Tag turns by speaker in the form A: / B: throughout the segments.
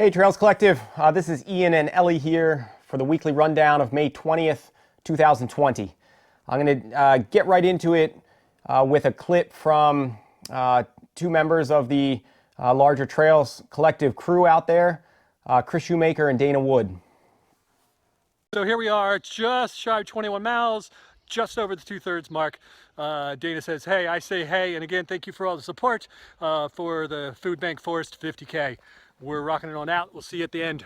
A: Hey Trails Collective, this is Ian and Ellie here for the weekly rundown of May 20th, 2020. I'm going to get right into it with a clip from two members of the larger Trails Collective crew out there, Chris Shoemaker and Dana Wood.
B: So here we are, just shy of 21 miles, just over the 2/3 mark. Dana says, hey, I say hey, and again, thank you for all the support for the Foodbank Forest 50K. We're rocking it on out. We'll see you at the end.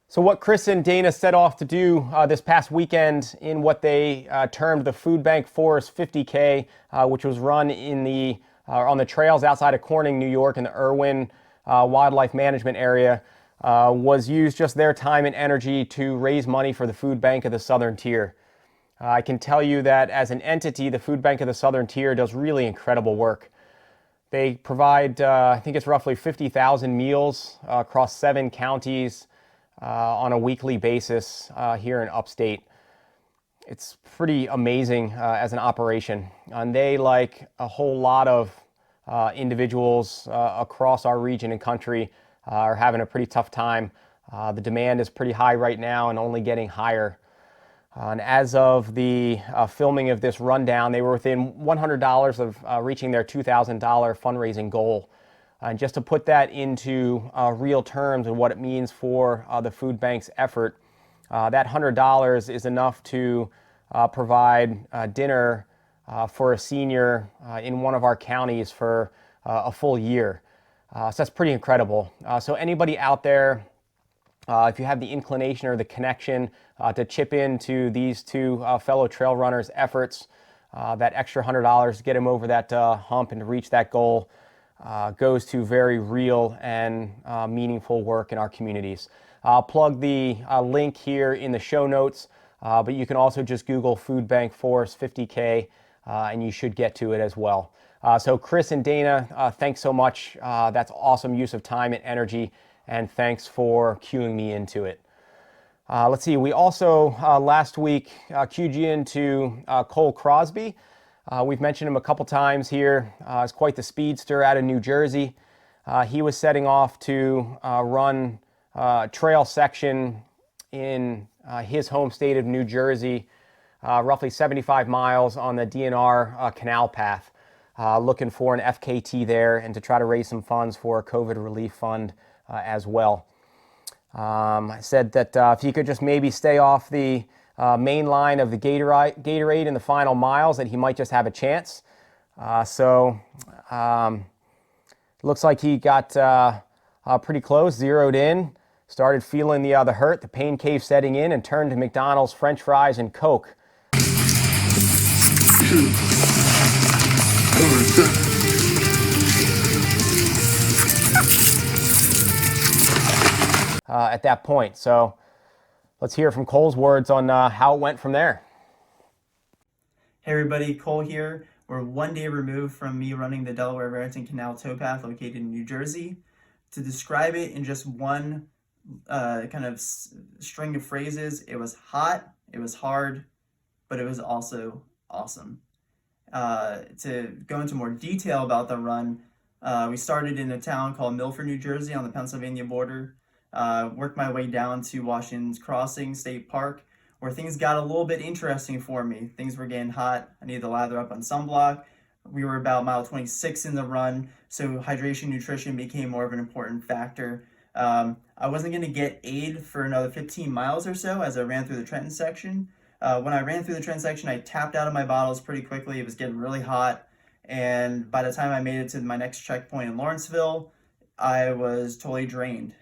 A: So what Chris and Dana set off to do this past weekend in what they termed the Foodbank Forest 50K, which was run in on the trails outside of Corning, New York, in the Irwin Wildlife Management Area, was used just their time and energy to raise money for the Food Bank of the Southern Tier. I can tell you that as an entity, the Food Bank of the Southern Tier does really incredible work. They provide, I think it's roughly 50,000 meals across 7 counties on a weekly basis here in upstate. It's pretty amazing as an operation. And they, like a whole lot of individuals across our region and country, are having a pretty tough time. The demand is pretty high right now and only getting higher. And as of the filming of this rundown, they were within $100 of reaching their $2,000 fundraising goal. And just to put that into real terms and what it means for the food bank's effort, that $100 is enough to provide dinner for a senior in one of our counties for a full year. So that's pretty incredible. So anybody out there, if you have the inclination or the connection to chip into these two fellow trail runners' efforts, that extra $100 to get them over that hump and to reach that goal goes to very real and meaningful work in our communities. I'll plug the link here in the show notes, but you can also just Google Foodbank Forest 50K and you should get to it as well. So Chris and Dana, thanks so much. That's awesome use of time and energy, and thanks for cueing me into it. Let's see, we also last week cued you into Cole Crosby. We've mentioned him a couple times here. He's quite the speedster out of New Jersey. He was setting off to run a trail section in his home state of New Jersey, roughly 75 miles on the D&R Canal Toepath, looking for an FKT there and to try to raise some funds for a COVID relief fund as well. I said that if he could just maybe stay off the main line of the Gatorade in the final miles, that he might just have a chance. Looks like he got pretty close, zeroed in, started feeling the hurt, the pain cave setting in, and turned to McDonald's French fries and Coke. At that point. So let's hear from Cole's words on how it went from there.
C: Hey everybody, Cole here. We're one day removed from me running the Delaware Canal Toepath located in New Jersey. To describe it in just one kind of string of phrases, it was hot, it was hard, but it was also awesome. To go into more detail about the run, we started in a town called Milford, New Jersey on the Pennsylvania border. Worked my way down to Washington's Crossing State Park, where things got a little bit interesting for me. Things were getting hot. I needed to lather up on sunblock. We were about mile 26 in the run, so hydration, nutrition became more of an important factor. I wasn't going to get aid for another 15 miles or so as I ran through the Trenton section. When I ran through the Trenton section, I tapped out of my bottles pretty quickly. It was getting really hot, and by the time I made it to my next checkpoint in Lawrenceville, I was totally drained.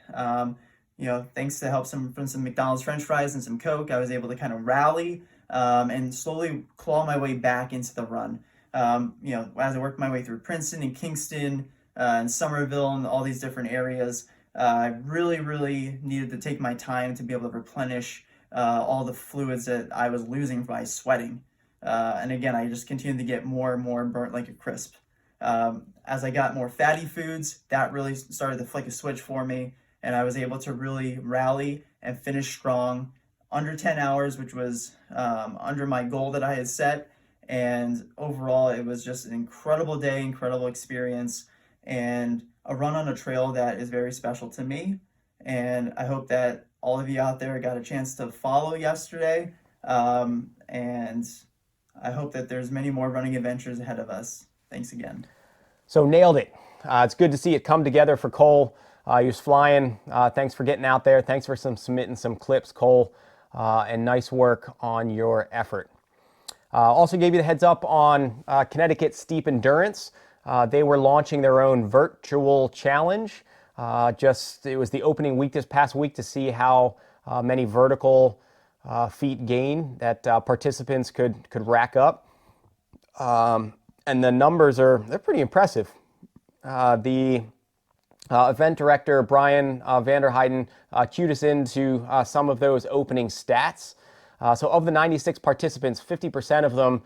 C: Thanks to help from some McDonald's French fries and some Coke, I was able to kind of rally and slowly claw my way back into the run. As I worked my way through Princeton and Kingston and Somerville and all these different areas, I really needed to take my time to be able to replenish all the fluids that I was losing by sweating. And again, I just continued to get more and more burnt like a crisp. As I got more fatty foods, that really started to flick a switch for me, and I was able to really rally and finish strong under 10 hours, which was under my goal that I had set. And overall, it was just an incredible day, incredible experience, and a run on a trail that is very special to me. And I hope that all of you out there got a chance to follow yesterday. And I hope that there's many more running adventures ahead of us. Thanks again.
A: So nailed it. It's good to see it come together for Cole. He was flying. Thanks for getting out there. Thanks for submitting some clips, Cole. And nice work on your effort. Also gave you the heads up on Connecticut Steep Endurance. They were launching their own VERTual challenge. It was the opening week this past week to see how many vertical feet gain that participants could rack up. And the numbers they're pretty impressive. The event director, Brian Vanderheiden, cued us into some of those opening stats. So of the 96 participants, 50% of them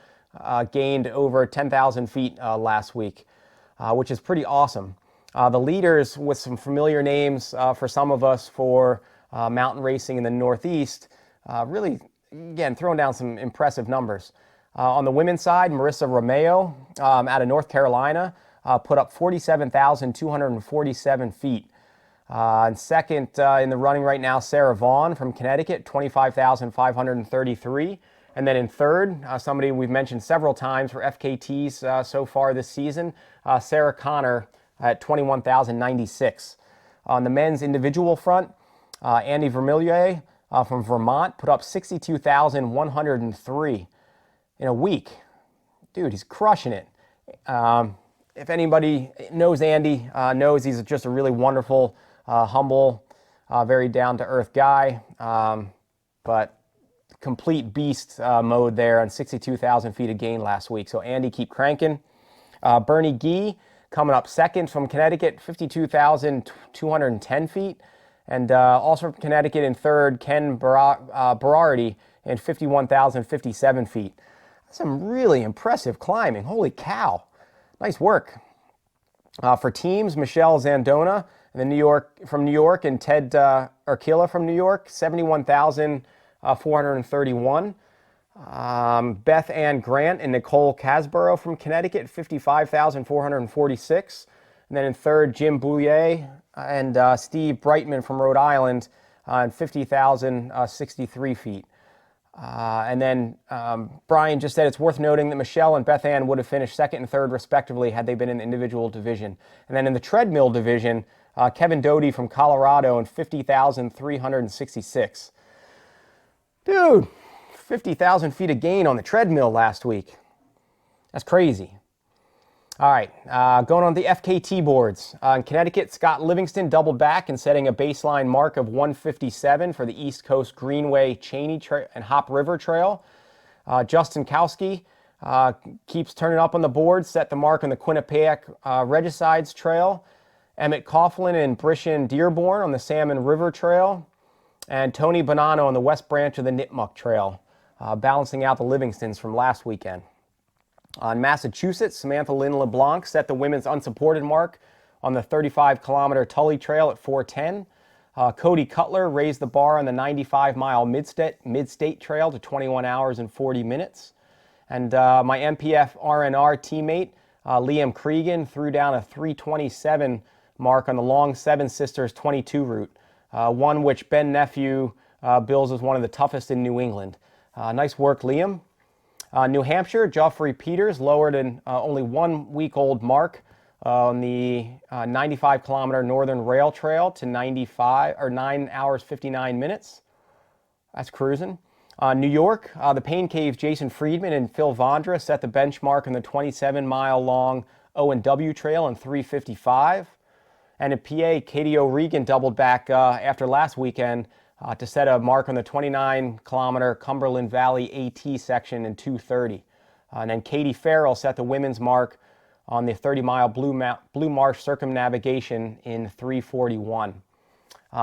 A: gained over 10,000 feet last week, which is pretty awesome. The leaders, with some familiar names for some of us for mountain racing in the Northeast, really, again, throwing down some impressive numbers. On the women's side, Marissa Romeo out of North Carolina put up 47,247 feet. And second in the running right now, Sarah Vaughn from Connecticut, 25,533. And then in third, somebody we've mentioned several times for FKTs so far this season, Sarah Connor at 21,096. On the men's individual front, Andy Vermillier from Vermont put up 62,103 in a week. Dude, he's crushing it. If anybody knows Andy, knows he's just a really wonderful, humble, very down-to-earth guy, but complete beast mode there on 62,000 feet of gain last week. So Andy, keep cranking. Bernie Gee coming up second from Connecticut, 52,210 feet. And also from Connecticut in third, Ken Berardi in 51,057 feet. That's some really impressive climbing. Holy cow. Nice work. For teams, Michelle Zandona from New York and Ted Urquilla from New York, 71,431. Beth Ann Grant and Nicole Casborough from Connecticut, 55,446. And then in third, Jim Bouillet and Steve Brightman from Rhode Island on 50,063 feet. And then Brian just said it's worth noting that Michelle and Beth Ann would have finished second and third respectively had they been in the individual division. And then in the treadmill division, Kevin Doty from Colorado in 50,366. Dude, 50,000 feet of gain on the treadmill last week. That's crazy. All right, going on the FKT boards. In Connecticut, Scott Livingston doubled back and setting a baseline mark of 157 for the East Coast Greenway, Cheney and Hop River Trail. Justin Kowski keeps turning up on the board, set the mark on the Quinnipiac Regicides Trail. Emmett Coughlin and Brishan Dearborn on the Salmon River Trail. And Tony Bonanno on the West Branch of the Nipmuc Trail, balancing out the Livingstons from last weekend. On Massachusetts, Samantha Lynn LeBlanc set the women's unsupported mark on the 35-kilometer Tully Trail at 4:10. Cody Cutler raised the bar on the 95-mile Mid-State Trail to 21 hours and 40 minutes. And my MPF RNR teammate, Liam Cregan, threw down a 3:27 mark on the long Seven Sisters 22 route, one which Ben Nephew bills as one of the toughest in New England. Nice work, Liam. New Hampshire, Geoffrey Peters lowered an only 1 week old mark on the 95-kilometer Northern Rail Trail to 9 hours 59 minutes. That's cruising. New York, the Pain Caves, Jason Friedman and Phil Vondra set the benchmark on the 27-mile long O&W Trail in 3:55. And in PA, Katie O'Regan doubled back after last weekend to set a mark on the 29-kilometer Cumberland Valley AT section in 2:30. And then Katie Farrell set the women's mark on the 30-mile Blue Marsh Circumnavigation in 3:41.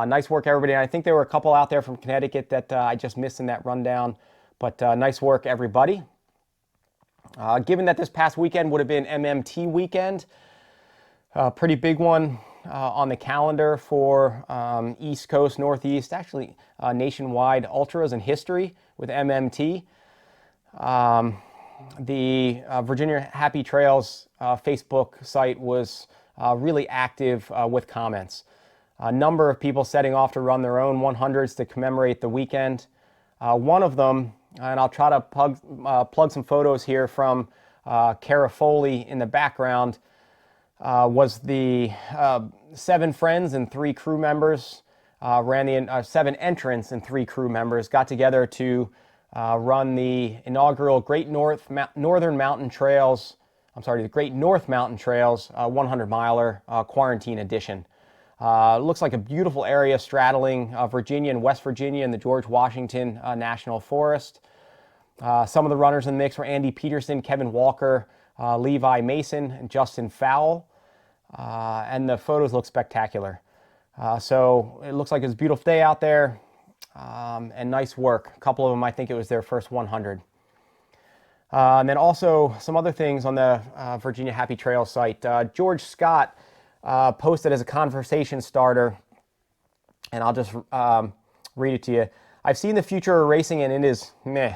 A: Nice work, everybody. And I think there were a couple out there from Connecticut that I just missed in that rundown, but nice work, everybody. Given that this past weekend would have been MMT weekend, pretty big one on the calendar for East Coast, Northeast, actually nationwide ultras and history with MMT. The Virginia Happy Trails Facebook site was really active with comments. A number of people setting off to run their own 100s to commemorate the weekend. One of them, and I'll try to plug some photos here from Cara Foley in the background, was the 7 friends and 3 crew members, ran the 7 entrants and 3 crew members, got together to run the inaugural Great North Mountain Trails 100-miler quarantine edition. Looks like a beautiful area straddling Virginia and West Virginia and the George Washington National Forest. Some of the runners in the mix were Andy Peterson, Kevin Walker, Levi Mason, and Justin Fowle. And the photos look spectacular. So it looks like it's a beautiful day out there, and nice work. A couple of them, I think it was their first 100. And then also some other things on the Virginia Happy Trail site. George Scott posted as a conversation starter, and I'll just read it to you. I've seen the future of racing and it is meh.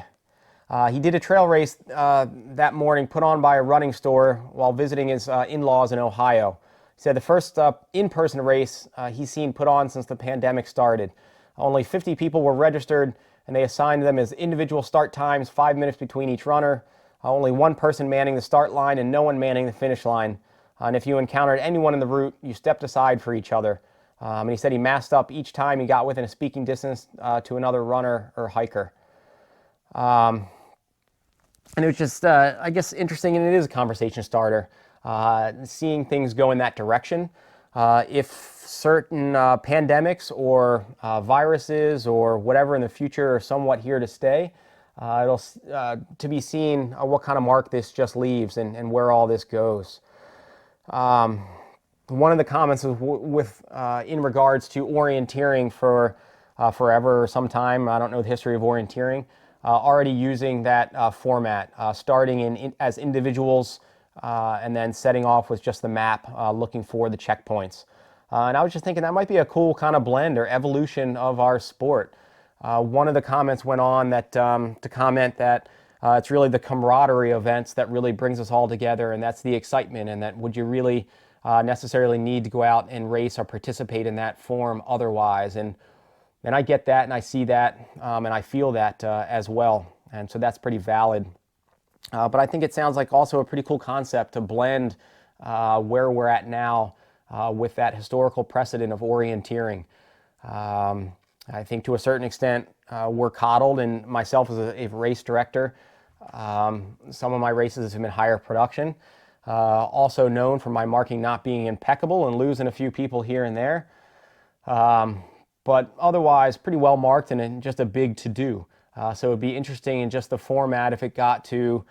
A: He did a trail race that morning put on by a running store while visiting his in-laws in Ohio. He said the first in-person race he's seen put on since the pandemic started. Only 50 people were registered, and they assigned them as individual start times, 5 minutes between each runner. Only one person manning the start line and no one manning the finish line. And if you encountered anyone in the route, you stepped aside for each other. And he said he masked up each time he got within a speaking distance to another runner or hiker. And it was just, I guess, interesting, and it is a conversation starter, seeing things go in that direction. If certain pandemics or viruses or whatever in the future are somewhat here to stay, it'll to be seen what kind of mark this just leaves and where all this goes. One of the comments was in regards to orienteering for forever or some time. I don't know the history of orienteering. Already using that format, starting as individuals and then setting off with just the map, looking for the checkpoints. And I was just thinking that might be a cool kind of blend or evolution of our sport. One of the comments went on that to comment that it's really the camaraderie events that really brings us all together, and that's the excitement, and that would you really necessarily need to go out and race or participate in that form otherwise. And I get that, and I see that, and I feel that as well. And so that's pretty valid. But I think it sounds like also a pretty cool concept to blend where we're at now with that historical precedent of orienteering. I think to a certain extent we're coddled, and myself as a race director, some of my races have been higher production. Also known for my marking not being impeccable and losing a few people here and there. But otherwise pretty well marked and just a big to-do. So it'd be interesting in just the format if it got to,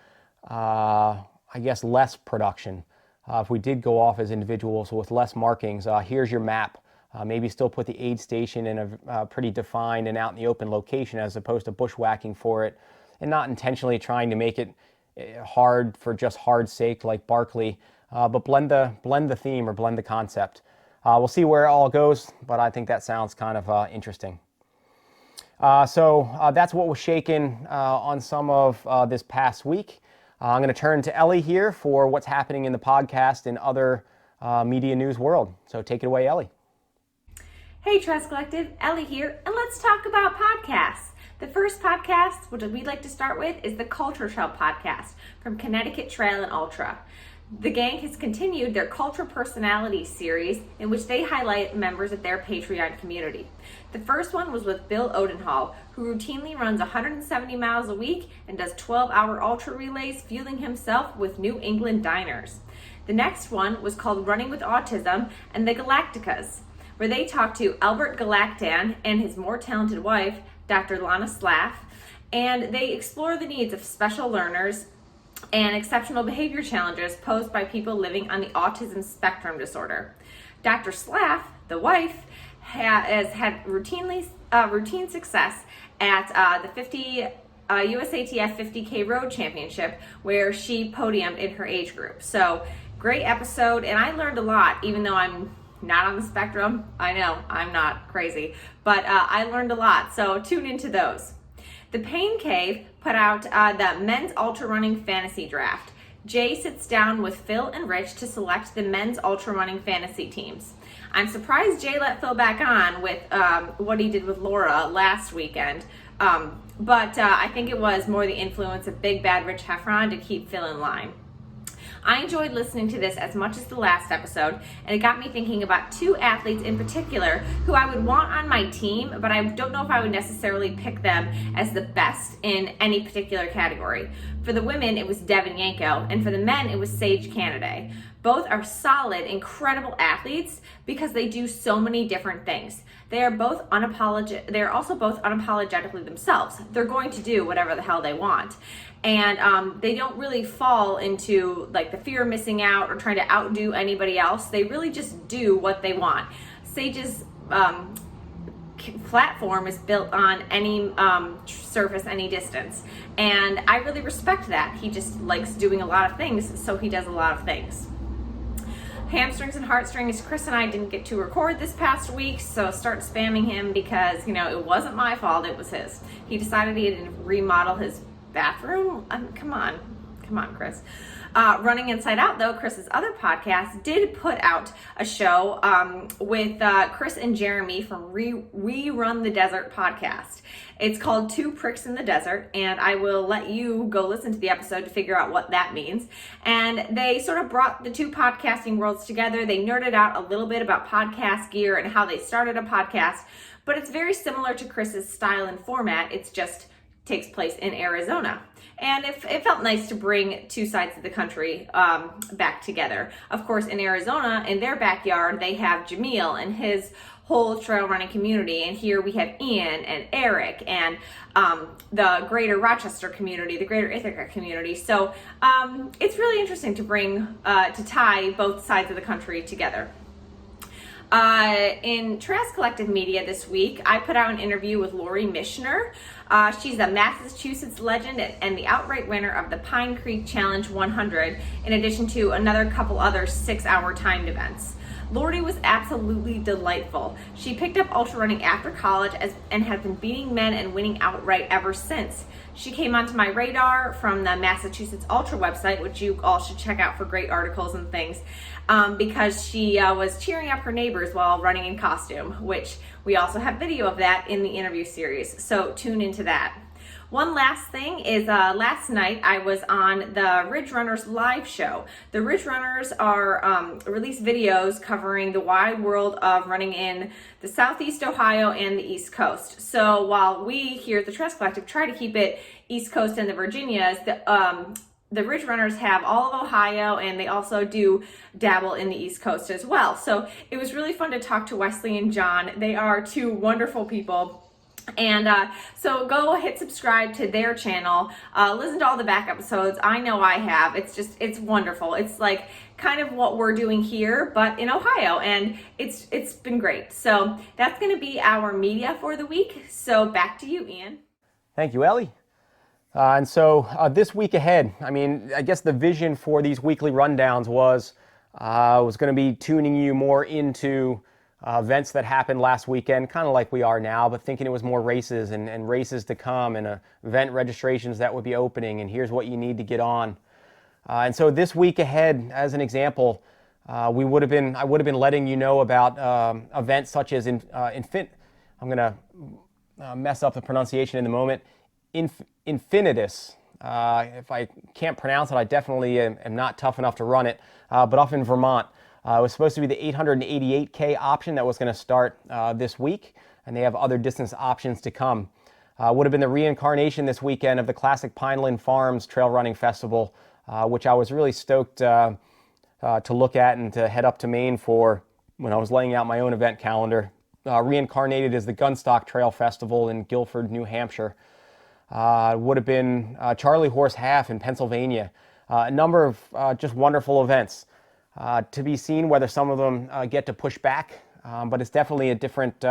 A: I guess, less production. If we did go off as individuals with less markings, here's your map. Maybe still put the aid station in a pretty defined and out in the open location as opposed to bushwhacking for it, and not intentionally trying to make it hard for just hard's sake like Barkley, but blend the theme or blend the concept. We'll see where it all goes, but I think that sounds kind of interesting. So that's what was shaken on some of this past week. I'm going to turn to Ellie here for what's happening in the podcast and other media news world. So take it away, Ellie.
D: Hey Trust Collective, Ellie here, and let's talk about podcasts. The first podcast, which we'd like to start with, is the Culture Trail podcast from Connecticut Trail and Ultra. The gang has continued their Culture Personality series in which they highlight members of their Patreon community. The first one was with Bill Odenhall, who routinely runs 170 miles a week and does 12-hour ultra relays, fueling himself with New England diners. The next one was called Running with Autism and the Galacticas, where they talked to Albert Galactan and his more talented wife, Dr. Lana Slaff, and they explore the needs of special learners and exceptional behavior challenges posed by people living on the autism spectrum disorder. Dr. Slaff, the wife, has had routine success at the USATF 50K Road Championship, where she podiumed in her age group. So, great episode, and I learned a lot, even though I'm not on the spectrum. I know, I'm not crazy, but I learned a lot, so tune into those. The Pain Cave put out the Men's Ultra Running Fantasy Draft. Jay sits down with Phil and Rich to select the men's ultra running fantasy teams. I'm surprised Jay let Phil back on with what he did with Laura last weekend, but I think it was more the influence of Big Bad Rich Heffron to keep Phil in line. I enjoyed listening to this as much as the last episode, and it got me thinking about two athletes in particular who I would want on my team, but I don't know if I would necessarily pick them as the best in any particular category. For the women, it was Devin Yanko, and for the men, it was Sage Canaday. Both are solid, incredible athletes because they do so many different things. They are also both unapologetically themselves. They're going to do whatever the hell they want. And they don't really fall into like the fear of missing out or trying to outdo anybody else. They really just do what they want. Sage's platform is built on any surface, any distance. And I really respect that. He just likes doing a lot of things, so he does a lot of things. Hamstrings and heartstrings, Chris and I didn't get to record this past week, so start spamming him because, it wasn't my fault, it was his. He decided he had to remodel his bathroom. Come on, Chris. Running Inside Out, though, Chris's other podcast, did put out a show with Chris and Jeremy from We Run the Desert podcast. It's called Two Pricks in the Desert, and I will let you go listen to the episode to figure out what that means. And they sort of brought the two podcasting worlds together. They nerded out a little bit about podcast gear and how they started a podcast, but it's very similar to Chris's style and format. It's just takes place in Arizona. And it felt nice to bring two sides of the country back together. Of course, in Arizona, in their backyard, they have Jameel and his whole trail running community. And here we have Ian and Eric and the greater Rochester community, the greater Ithaca community. So it's really interesting to tie both sides of the country together. In Trails Collective Media this week, I put out an interview with Laurie Missioner. She's a Massachusetts legend and the outright winner of the Pine Creek Challenge 100, in addition to another couple other 6-hour timed events. Laurie was absolutely delightful. She picked up ultra running after college and has been beating men and winning outright ever since. She came onto my radar from the Massachusetts Ultra website, which you all should check out for great articles and things, because she was cheering up her neighbors while running in costume, which we also have video of that in the interview series, so tune into that. One last thing is last night I was on the Ridge Runners live show. The Ridge Runners are release videos covering the wide world of running in the Southeast Ohio and the East Coast. So while we here at the Trails Collective try to keep it East Coast and the Virginias, the Ridge Runners have all of Ohio, and they also do dabble in the East Coast as well. So it was really fun to talk to Wesley and John. They are two wonderful people. And so go hit subscribe to their channel, listen to all the back episodes. I know I have. It's wonderful. It's like kind of what we're doing here, but in Ohio, and it's been great. So that's going to be our media for the week. So back to you, Ian.
A: Thank you, Ellie. And so this week ahead, I guess the vision for these weekly rundowns was going to be tuning you more into events that happened last weekend, kind of like we are now, but thinking it was more races and races to come and event registrations that would be opening, and here's what you need to get on. And so this week ahead, as an example, I would have been letting you know about events such as I'm going to mess up the pronunciation in the moment. Infinitus. If I can't pronounce it, I definitely am not tough enough to run it. But up in Vermont, it was supposed to be the 888K option that was going to start this week, and they have other distance options to come. Would have been the reincarnation this weekend of the classic Pineland Farms Trail Running Festival, which I was really stoked to look at and to head up to Maine for when I was laying out my own event calendar. Reincarnated as the Gunstock Trail Festival in Guilford, New Hampshire. Would have been Charlie Horse Half in Pennsylvania. A number of just wonderful events. To be seen whether some of them get to push back, but it's definitely a different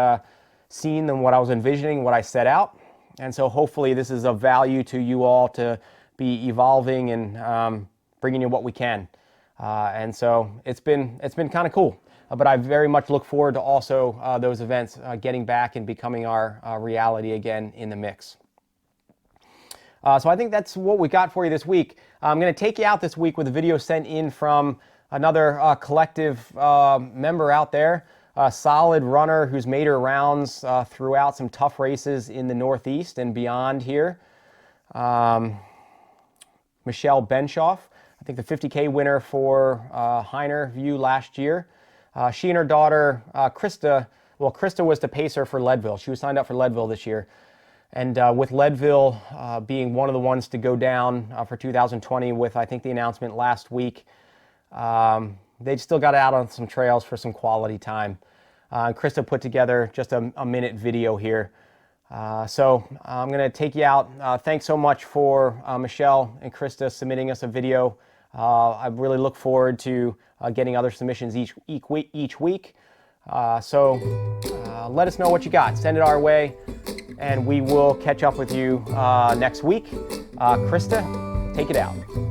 A: scene than what I was envisioning, what I set out. And so hopefully this is of value to you all to be evolving and bringing you what we can. And so it's been kind of cool. But I very much look forward to also those events getting back and becoming our reality again in the mix. So I think that's what we got for you this week. I'm going to take you out this week with a video sent in from another collective member out there, a solid runner who's made her rounds throughout some tough races in the Northeast and beyond here. Michelle Benshoff, I think the 50K winner for Heiner View last year. She and her daughter, Krista, well, Krista was the pacer for Leadville. She was signed up for Leadville this year. And with Leadville being one of the ones to go down for 2020 with, I think, the announcement last week, they still got out on some trails for some quality time. Krista put together just a minute video here. So I'm going to take you out. Thanks so much for Michelle and Krista submitting us a video. I really look forward to getting other submissions each week. So let us know what you got. Send it our way, and we will catch up with you next week. Krista, take it out.